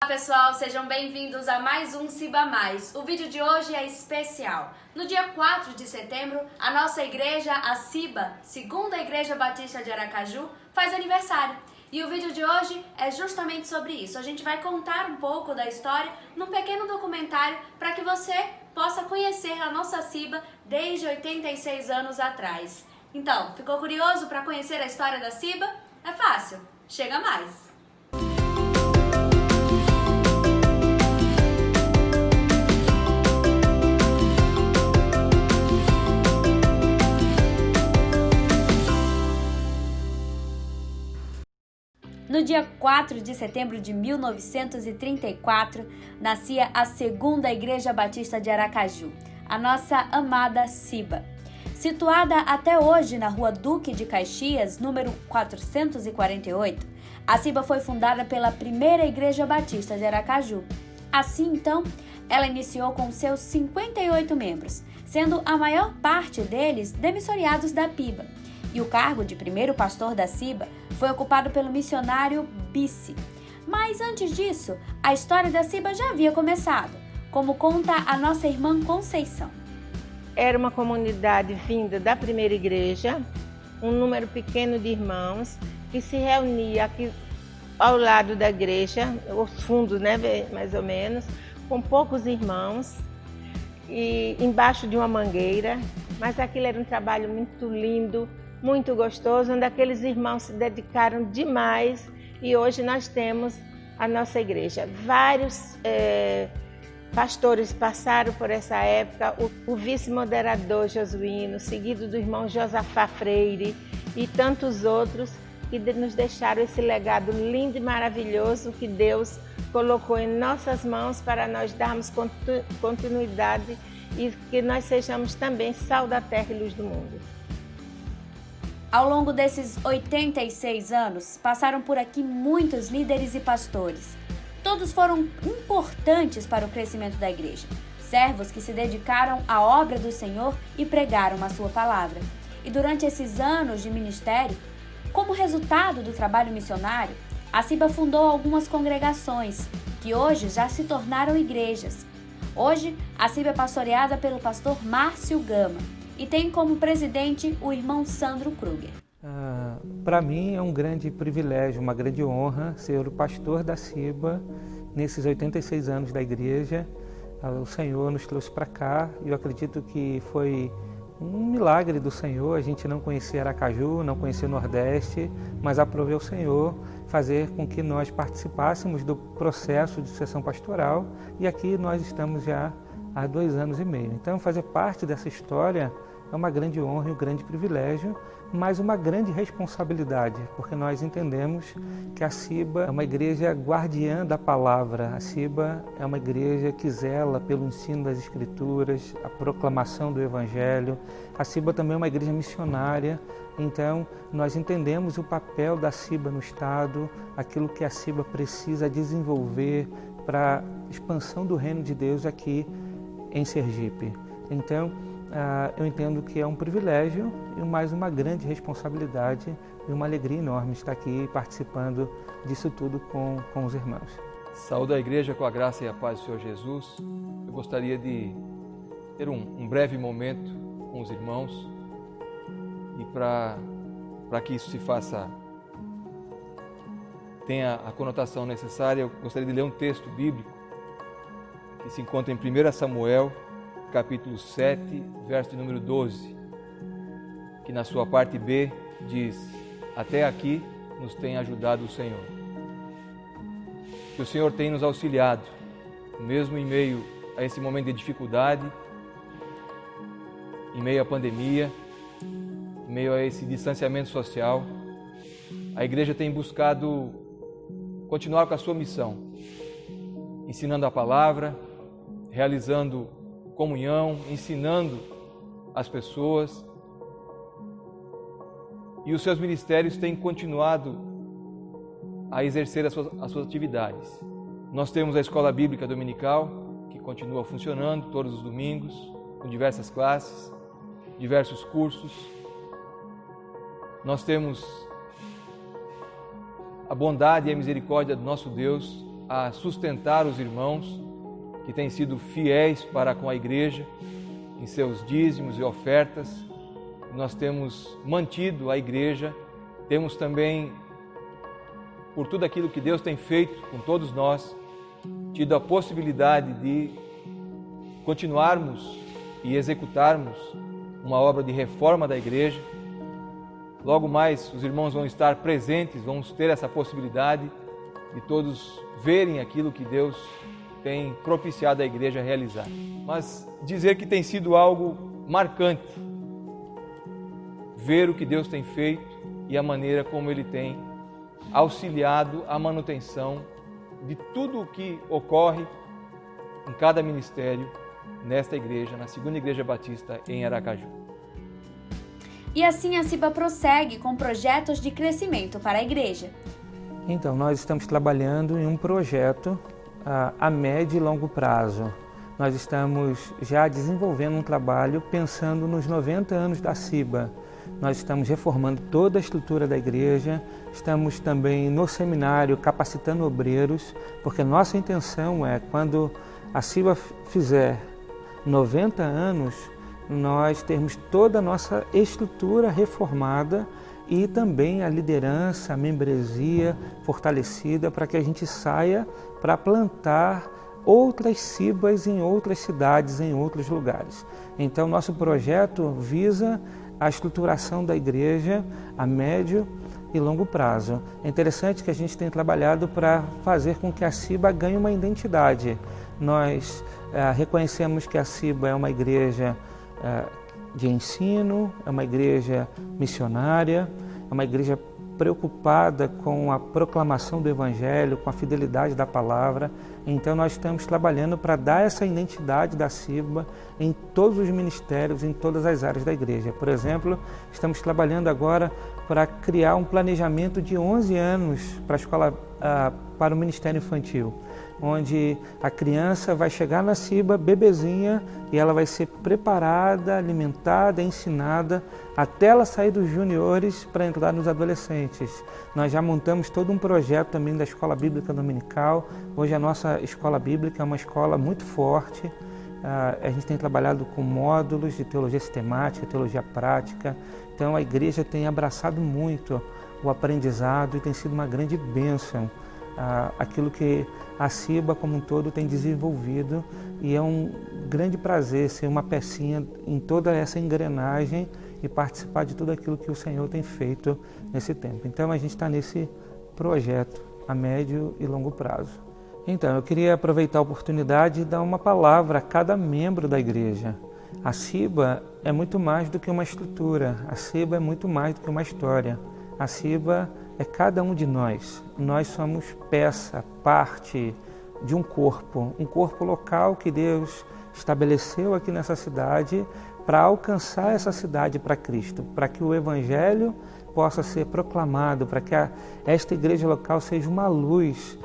pessoal, sejam bem-vindos a mais um Ciba Mais. O vídeo de hoje é especial. No dia 4 de setembro, a nossa igreja, a Ciba, Segunda Igreja Batista de Aracaju, faz aniversário. E o vídeo de hoje é justamente sobre isso. A gente vai contar um pouco da história num pequeno documentário para que você possa conhecer a nossa Ciba desde 86 anos atrás. Então, ficou curioso para conhecer a história da Ciba? É fácil, chega mais! No dia 4 de setembro de 1934, nascia a Segunda Igreja Batista de Aracaju, a nossa amada Ciba. Situada até hoje na Rua Duque de Caxias, número 448, a Ciba foi fundada pela primeira Igreja Batista de Aracaju. Assim, então, ela iniciou com seus 58 membros, sendo a maior parte deles demissoriados da PIBA. E o cargo de primeiro pastor da Ciba foi ocupado pelo missionário Bice. Mas antes disso, a história da Ciba já havia começado, como conta a nossa irmã Conceição. Era uma comunidade vinda da primeira igreja, um número pequeno de irmãos que se reunia aqui ao lado da igreja, os fundos, né, mais ou menos, com poucos irmãos e embaixo de uma mangueira. Mas aquilo era um trabalho muito lindo, muito gostoso, onde aqueles irmãos se dedicaram demais e hoje nós temos a nossa igreja. Vários pastores passaram por essa época, o vice-moderador Josuíno, seguido do irmão Josafá Freire e tantos outros que nos deixaram esse legado lindo e maravilhoso que Deus colocou em nossas mãos para nós darmos continuidade e que nós sejamos também sal da terra e luz do mundo. Ao longo desses 86 anos, passaram por aqui muitos líderes e pastores. Todos foram importantes para o crescimento da igreja, servos que se dedicaram à obra do Senhor e pregaram a sua palavra. E durante esses anos de ministério, como resultado do trabalho missionário, a Ciba fundou algumas congregações, que hoje já se tornaram igrejas. Hoje, a Ciba é pastoreada pelo pastor Márcio Gama e tem como presidente o irmão Sandro Kruger. Para mim é um grande privilégio, uma grande honra ser o pastor da Ciba nesses 86 anos da igreja. O Senhor nos trouxe para cá e eu acredito que foi um milagre do Senhor. A gente não conhecia Aracaju, não conhecia o Nordeste, mas aprovou o Senhor fazer com que nós participássemos do processo de sucessão pastoral e aqui nós estamos já há 2 anos e meio. Então fazer parte dessa história é uma grande honra e um grande privilégio, mas uma grande responsabilidade, porque nós entendemos que a Ciba é uma igreja guardiã da palavra. A Ciba é uma igreja que zela pelo ensino das Escrituras, a proclamação do Evangelho. A Ciba também é uma igreja missionária, então nós entendemos o papel da Ciba no Estado, aquilo que a Ciba precisa desenvolver para a expansão do reino de Deus aqui em Sergipe. Então, eu entendo que é um privilégio e mais uma grande responsabilidade e uma alegria enorme estar aqui participando disso tudo com os irmãos. Saúde a igreja com a graça e a paz do Senhor Jesus. Eu gostaria de ter um breve momento com os irmãos e para que isso se faça, tenha a conotação necessária, eu gostaria de ler um texto bíblico que se encontra em 1 Samuel, capítulo 7, verso de número 12, que na sua parte B diz: até aqui nos tem ajudado o Senhor. Que o Senhor tem nos auxiliado, mesmo em meio a esse momento de dificuldade, em meio à pandemia, em meio a esse distanciamento social. A igreja tem buscado continuar com a sua missão, ensinando a palavra, realizando comunhão, ensinando as pessoas, e os seus ministérios têm continuado a exercer as suas atividades. Nós temos a Escola Bíblica Dominical, que continua funcionando todos os domingos, com diversas classes, diversos cursos. Nós temos a bondade e a misericórdia do nosso Deus a sustentar os irmãos que têm sido fiéis para com a igreja em seus dízimos e ofertas. Nós temos mantido a igreja, temos também, por tudo aquilo que Deus tem feito com todos nós, tido a possibilidade de continuarmos e executarmos uma obra de reforma da igreja. Logo mais os irmãos vão estar presentes, vamos ter essa possibilidade de todos verem aquilo que Deus tem propiciado a igreja a realizar. Mas dizer que tem sido algo marcante, ver o que Deus tem feito e a maneira como Ele tem auxiliado a manutenção de tudo o que ocorre em cada ministério nesta igreja, na Segunda Igreja Batista em Aracaju. E assim a CIBA prossegue com projetos de crescimento para a igreja. Então, nós estamos trabalhando em um projeto a médio e longo prazo. Nós estamos já desenvolvendo um trabalho pensando nos 90 anos da CIBA. Nós estamos reformando toda a estrutura da igreja, estamos também no seminário capacitando obreiros, porque nossa intenção é, quando a CIBA fizer 90 anos, nós termos toda a nossa estrutura reformada e também a liderança, a membresia fortalecida para que a gente saia para plantar outras CIBAs em outras cidades, em outros lugares. Então, nosso projeto visa a estruturação da igreja a médio e longo prazo. É interessante que a gente tem trabalhado para fazer com que a CIBA ganhe uma identidade. Nós reconhecemos que a CIBA é uma igreja de ensino, é uma igreja missionária, é uma igreja preocupada com a proclamação do Evangelho, com a fidelidade da palavra. Então nós estamos trabalhando para dar essa identidade da CIBA em todos os ministérios, em todas as áreas da igreja. Por exemplo, estamos trabalhando agora para criar um planejamento de 11 anos para a escola, para o Ministério Infantil, onde a criança vai chegar na CIBA bebezinha e ela vai ser preparada, alimentada, ensinada até ela sair dos juniores para entrar nos adolescentes. Nós já montamos todo um projeto também da Escola Bíblica Dominical. Hoje a nossa escola bíblica é uma escola muito forte. A gente tem trabalhado com módulos de teologia sistemática, teologia prática. Então a igreja tem abraçado muito o aprendizado e tem sido uma grande bênção aquilo que a CIBA como um todo tem desenvolvido, e é um grande prazer ser uma pecinha em toda essa engrenagem e participar de tudo aquilo que o Senhor tem feito nesse tempo. Então a gente está nesse projeto a médio e longo prazo. Então eu queria aproveitar a oportunidade e dar uma palavra a cada membro da igreja. A CIBA é muito mais do que uma estrutura, a CIBA é muito mais do que uma história. A CIBA é cada um de nós. Nós somos peça, parte de um corpo local que Deus estabeleceu aqui nessa cidade para alcançar essa cidade para Cristo, para que o Evangelho possa ser proclamado, para que esta igreja local seja uma luz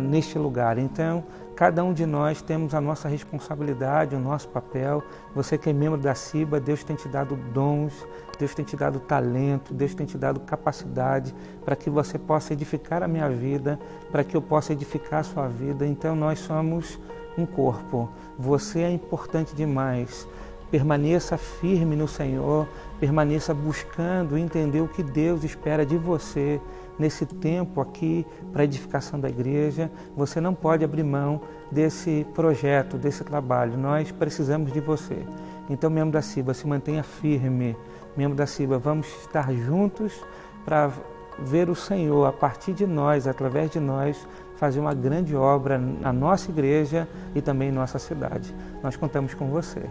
neste lugar. Então, cada um de nós temos a nossa responsabilidade, o nosso papel. Você que é membro da CIBA, Deus tem te dado dons, Deus tem te dado talento, Deus tem te dado capacidade para que você possa edificar a minha vida, para que eu possa edificar a sua vida. Então nós somos um corpo. Você é importante demais. Permaneça firme no Senhor, permaneça buscando entender o que Deus espera de você nesse tempo aqui para a edificação da igreja. Você não pode abrir mão desse projeto, desse trabalho. Nós precisamos de você. Então, membro da CIBA, se mantenha firme. Membro da CIBA, vamos estar juntos para ver o Senhor, a partir de nós, através de nós, fazer uma grande obra na nossa igreja e também em nossa cidade. Nós contamos com você.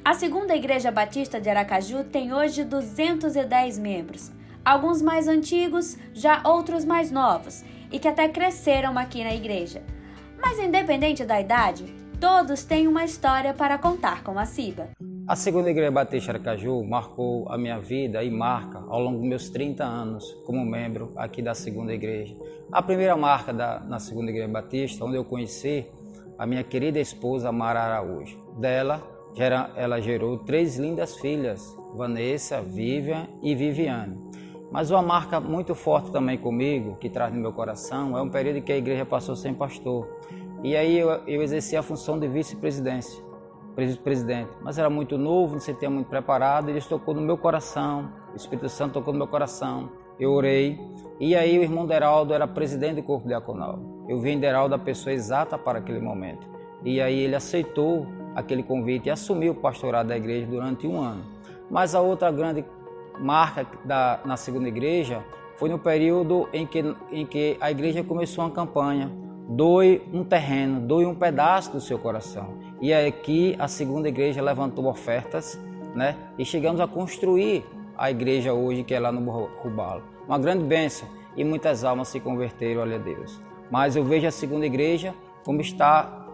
A Segunda Igreja Batista de Aracaju tem hoje 210 membros. Alguns mais antigos, já outros mais novos, e que até cresceram aqui na igreja. Mas independente da idade, todos têm uma história para contar com a CIBA. A Segunda Igreja Batista de Aracaju marcou a minha vida e marca ao longo dos meus 30 anos como membro aqui da Segunda Igreja. A primeira marca na Segunda Igreja Batista, onde eu conheci a minha querida esposa Mara Araújo. Dela, ela gerou 3 lindas filhas, Vanessa, Vivian e Viviane. Mas uma marca muito forte também comigo, que traz no meu coração, é um período que a igreja passou sem pastor. E aí eu exerci a função de vice-presidente, mas era muito novo, não se tinha muito preparado, Deus tocou no meu coração, o Espírito Santo tocou no meu coração, eu orei, e aí o irmão Deraldo era presidente do corpo diaconal. Eu vi em Deraldo a pessoa exata para aquele momento. E aí ele aceitou aquele convite e assumiu o pastorado da igreja durante 1 ano. Mas a outra grande marca na segunda igreja foi no período em que a igreja começou uma campanha: doe um terreno, doe um pedaço do seu coração. E aqui a segunda igreja levantou ofertas, né? E chegamos a construir a igreja hoje, que é lá no Rubalo. Uma grande bênção, e muitas almas se converteram, olha a Deus. Mas eu vejo a segunda igreja como está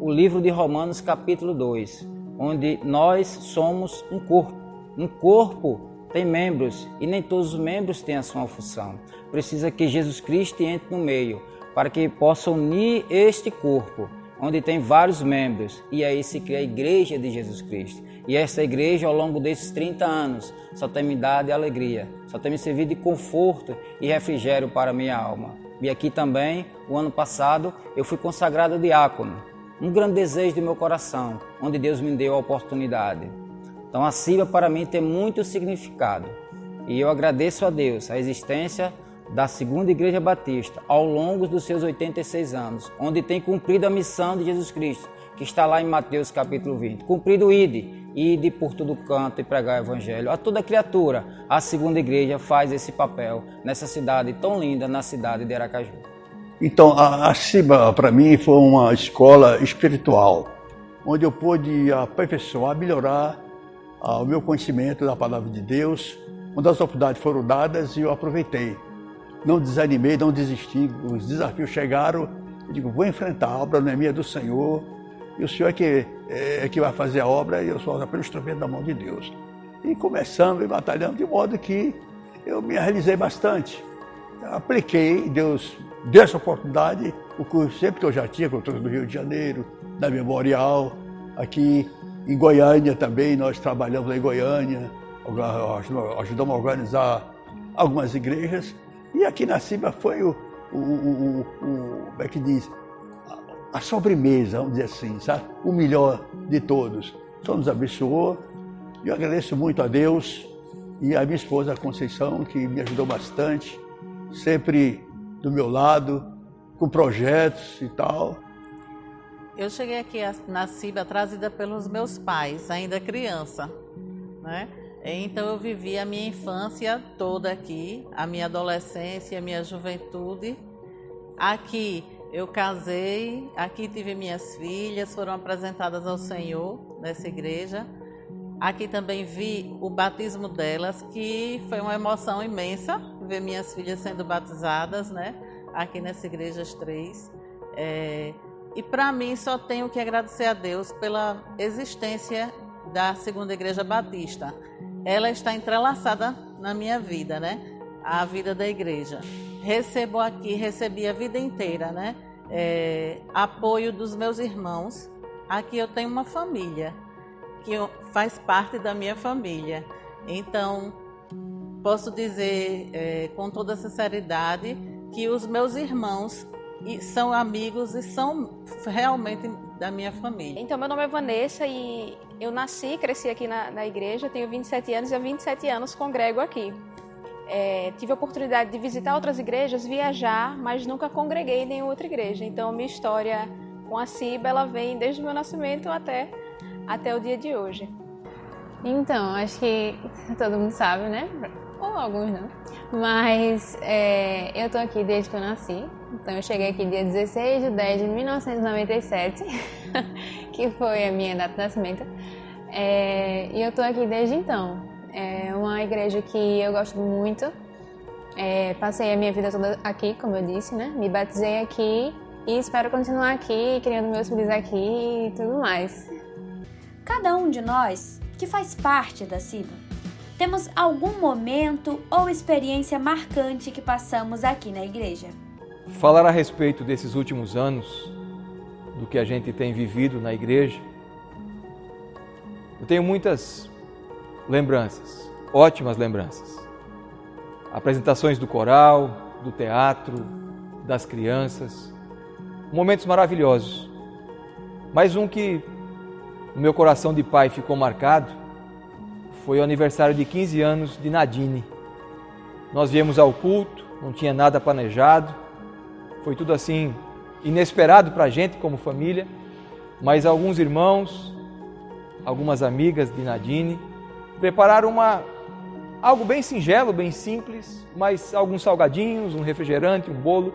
o livro de Romanos capítulo 2, onde nós somos um corpo. Um corpo tem membros e nem todos os membros têm a sua função. Precisa que Jesus Cristo entre no meio para que possa unir este corpo, onde tem vários membros, e aí se cria a igreja de Jesus Cristo. E essa igreja, ao longo desses 30 anos, só tem me dado alegria, só tem me servido de conforto e refrigério para a minha alma. E aqui também, o ano passado, eu fui consagrado diácono. Um grande desejo do meu coração, onde Deus me deu a oportunidade. Então a Ciba para mim tem muito significado. E eu agradeço a Deus a existência da Segunda Igreja Batista ao longo dos seus 86 anos, onde tem cumprido a missão de Jesus Cristo, que está lá em Mateus capítulo 20. Cumprido ide por todo canto e pregar o Evangelho a toda criatura. A Segunda Igreja faz esse papel nessa cidade tão linda, na cidade de Aracaju. Então, a Ciba, para mim, foi uma escola espiritual, onde eu pude aperfeiçoar, melhorar o meu conhecimento da Palavra de Deus, onde as oportunidades foram dadas e eu aproveitei. Não desanimei, não desisti, os desafios chegaram, eu digo, vou enfrentar, a obra não é minha, é do Senhor, e o Senhor é que vai fazer a obra, e eu sou apenas instrumento da mão de Deus. E começando e batalhando, de modo que eu me realizei bastante. Apliquei, Deus deu essa oportunidade, o curso sempre que eu já tinha, cultura do Rio de Janeiro, da Memorial, aqui em Goiânia também, nós trabalhamos lá em Goiânia, ajudamos a organizar algumas igrejas, e aqui na Ciba foi como é que diz, a sobremesa, vamos dizer assim, sabe? O melhor de todos. Só nos abençoou, e eu agradeço muito a Deus e a minha esposa Conceição, que me ajudou bastante, sempre do meu lado, com projetos e tal. Eu cheguei aqui na Ciba trazida pelos meus pais, ainda criança, né? Então eu vivi a minha infância toda aqui, a minha adolescência, a minha juventude. Aqui eu casei, aqui tive minhas filhas, foram apresentadas ao Senhor nessa igreja. Aqui também vi o batismo delas, que foi uma emoção imensa, ver minhas filhas sendo batizadas, né? Aqui nessa igreja, as 3. E para mim só tenho que agradecer a Deus pela existência da Segunda Igreja Batista. Ela está entrelaçada na minha vida, né? A vida da igreja. Recebo aqui, recebi a vida inteira, né? Apoio dos meus irmãos. Aqui eu tenho uma família que faz parte da minha família. Então, posso dizer com toda sinceridade que os meus irmãos são amigos e são realmente da minha família. Então, meu nome é Vanessa e eu nasci e cresci aqui na igreja, tenho 27 anos e há 27 anos congrego aqui. Tive a oportunidade de visitar outras igrejas, viajar, mas nunca congreguei em nenhuma outra igreja. Então, minha história com a Ciba, ela vem desde o meu nascimento até o dia de hoje. Então, acho que todo mundo sabe, né? Ou alguns não. Mas eu tô aqui desde que eu nasci. Então, eu cheguei aqui dia 16 de 10 de 1997, que foi a minha data de nascimento. E eu tô aqui desde então. É uma igreja que eu gosto muito. Passei a minha vida toda aqui, como eu disse, né? Me batizei aqui e espero continuar aqui, criando meus filhos aqui e tudo mais. Cada um de nós que faz parte da Ciba, temos algum momento ou experiência marcante que passamos aqui na igreja. Falar a respeito desses últimos anos, do que a gente tem vivido na igreja, eu tenho muitas lembranças, ótimas lembranças. apresentações do coral, do teatro, das crianças, momentos maravilhosos. Mas um que no meu coração de pai ficou marcado foi o aniversário de 15 anos de Nadine. Nós viemos ao culto, não tinha nada planejado, foi tudo assim inesperado para a gente como família, mas alguns irmãos, algumas amigas de Nadine prepararam algo bem singelo, bem simples, mas alguns salgadinhos, um refrigerante, um bolo.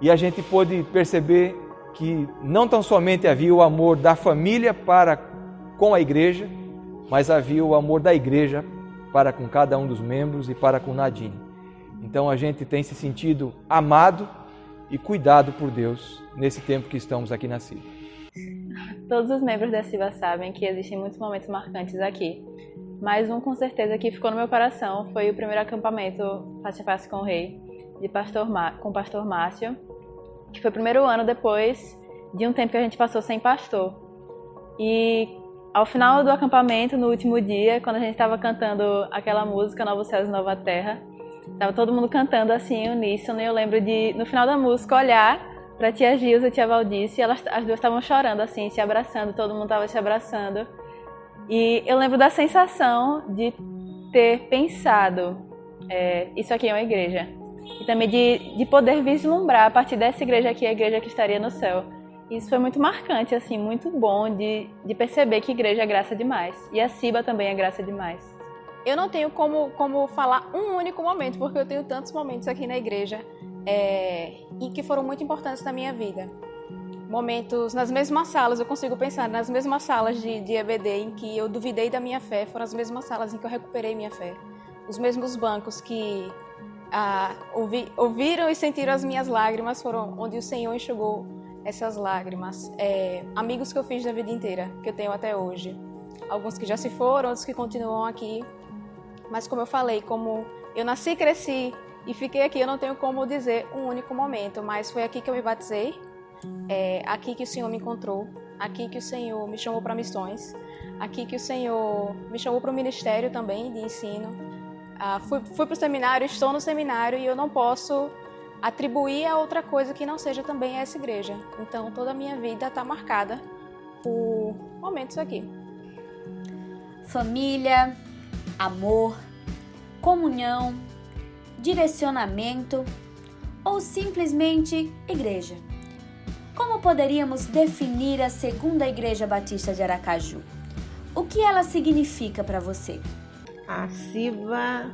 E a gente pôde perceber que não tão somente havia o amor da família para com a igreja, mas havia o amor da igreja para com cada um dos membros e para com Nadine. Então a gente tem se sentido amado e cuidado por Deus nesse tempo que estamos aqui na CIBA. Todos os membros da CIBA sabem que existem muitos momentos marcantes aqui, mas um com certeza que ficou no meu coração foi o primeiro acampamento Face a Face com o Rei, com o pastor Márcio, que foi o primeiro ano depois de um tempo que a gente passou sem pastor. E ao final do acampamento, no último dia, quando a gente estava cantando aquela música Novos Céus e Nova Terra, estava todo mundo cantando assim, uníssono, e eu lembro de, no final da música, olhar para a tia Gilza e a tia Valdice, e as duas estavam chorando assim, se abraçando, todo mundo estava se abraçando. E eu lembro da sensação de ter pensado, isso aqui é uma igreja. E também de poder vislumbrar a partir dessa igreja aqui, a igreja que estaria no céu. E isso foi muito marcante, assim, muito bom de perceber que igreja é graça demais. E a CIBA também é graça demais. Eu não tenho como falar um único momento, porque eu tenho tantos momentos aqui na igreja e que foram muito importantes na minha vida. Momentos nas mesmas salas, eu consigo pensar nas mesmas salas de EBD em que eu duvidei da minha fé, foram as mesmas salas em que eu recuperei minha fé. Os mesmos bancos que ouviram e sentiram as minhas lágrimas foram onde o Senhor enxugou essas lágrimas. Amigos que eu fiz da vida inteira, que eu tenho até hoje. Alguns que já se foram, outros que continuam aqui. Mas como eu falei, como eu nasci, cresci e fiquei aqui, eu não tenho como dizer um único momento, mas foi aqui que eu me batizei, aqui que o Senhor me encontrou, aqui que o Senhor me chamou para missões, aqui que o Senhor me chamou para o ministério também de ensino. Fui para o seminário, estou no seminário e eu não posso atribuir a outra coisa que não seja também essa igreja. Então toda a minha vida está marcada por momentos aqui. Família, amor, comunhão, direcionamento ou simplesmente igreja. Como poderíamos definir a Segunda Igreja Batista de Aracaju? O que ela significa para você? A CIBA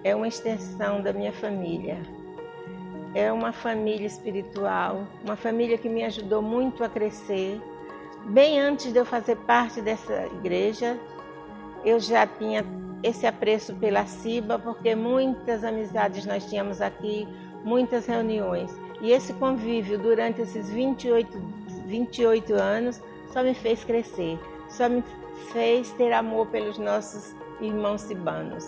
é uma extensão da minha família. É uma família espiritual, uma família que me ajudou muito a crescer. Bem antes de eu fazer parte dessa igreja, eu já tinha esse apreço pela CIBA, porque muitas amizades nós tínhamos aqui, muitas reuniões. E esse convívio durante esses 28 anos só me fez crescer, só me fez ter amor pelos nossos irmãos cibanos.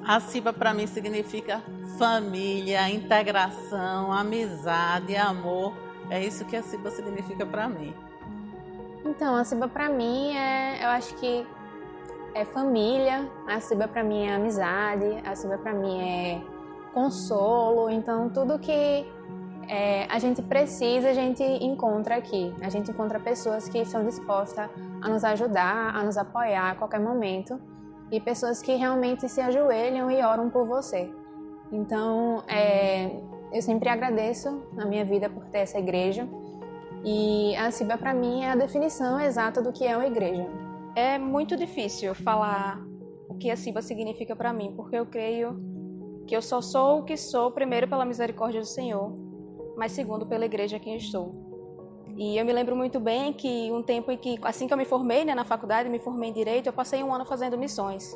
A CIBA para mim significa família, integração, amizade, amor. É isso que a CIBA significa para mim. Então, a CIBA para mim eu acho que é família, a CIBA para mim é amizade, a CIBA para mim é consolo. Então, tudo que a gente precisa, a gente encontra aqui. A gente encontra pessoas que estão dispostas a nos ajudar, a nos apoiar a qualquer momento. E pessoas que realmente se ajoelham e oram por você. Então, eu sempre agradeço na minha vida por ter essa igreja. E a CIBA, para mim, é a definição exata do que é uma igreja. É muito difícil falar o que a CIBA significa para mim, porque eu creio que eu só sou o que sou, primeiro pela misericórdia do Senhor, mas segundo pela igreja em quem estou. E eu me lembro muito bem que um tempo em que, assim que eu me formei, na faculdade, me formei em Direito, eu passei um ano fazendo missões.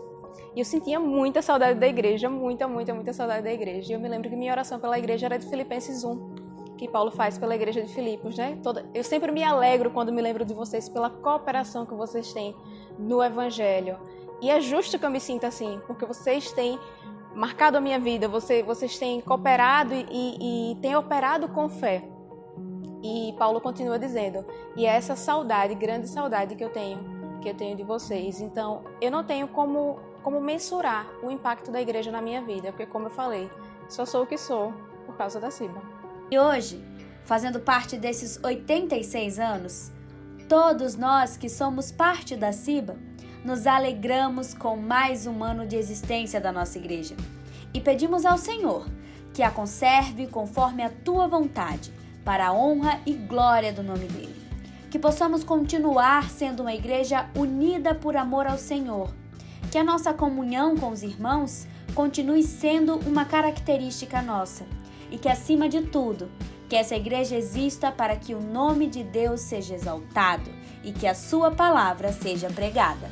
E eu sentia muita saudade da igreja, muita saudade da igreja. E eu me lembro que minha oração pela igreja era de Filipenses 1, que Paulo faz pela igreja de Filipos, né? Eu sempre me alegro quando me lembro de vocês pela cooperação que vocês têm no Evangelho. E é justo que eu me sinta assim, porque vocês têm marcado a minha vida, vocês têm cooperado e têm operado com fé. E Paulo continua dizendo, e é essa saudade, grande saudade que eu tenho de vocês. Então, eu não tenho como como mensurar o impacto da igreja na minha vida, porque como eu falei, só sou o que sou por causa da Ciba. E hoje, fazendo parte desses 86 anos, todos nós que somos parte da Ciba, nos alegramos com mais um ano de existência da nossa igreja e pedimos ao Senhor que a conserve conforme a tua vontade, para a honra e glória do nome dele. Que possamos continuar sendo uma igreja unida por amor ao Senhor, que a nossa comunhão com os irmãos continue sendo uma característica nossa e que, acima de tudo, que essa igreja exista para que o nome de Deus seja exaltado e que a sua palavra seja pregada.